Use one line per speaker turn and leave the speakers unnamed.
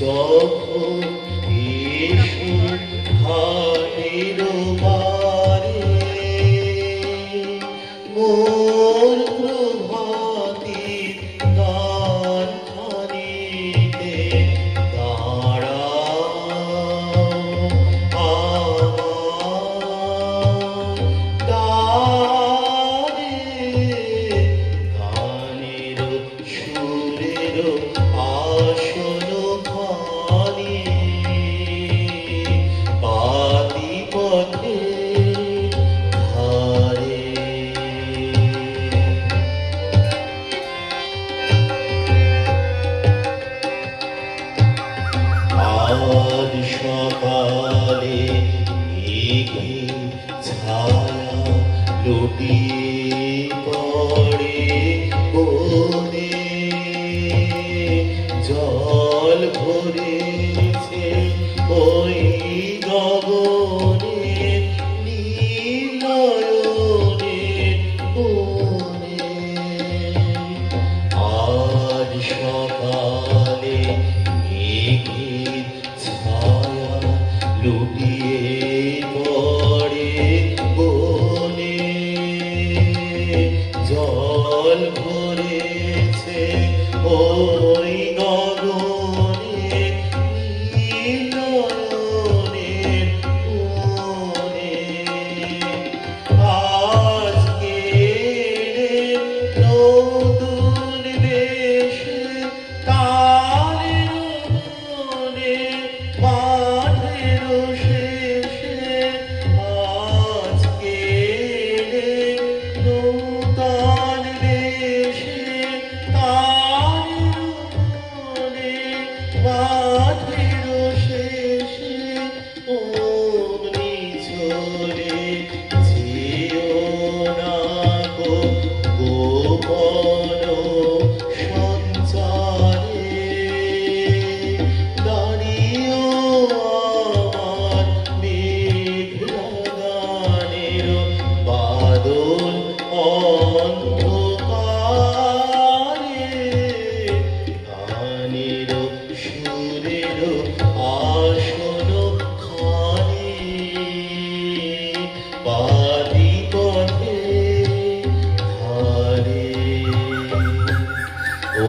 যখন এসো ঘাটের পারে মোর প্রভাতী গান খানিতে দাঁড়াও আমার দ্বারে গানের সুরের আসন খানি পাতি পথে ধারে আজ সকালে মেঘে ছায়া লুটিয়ে পড়ে বনে জল ভরেছে ওই গগনে নীল নয়নের কোণে আজ সকালে মেঘের ছায়া লুটিয়ে পড়ে বনে জল ভরেছে ওই গগনে নীল নয়নের কোণে আজকের নতুন বেশে কালের মনে মাঠের শেষে আজকের নতুন বেশে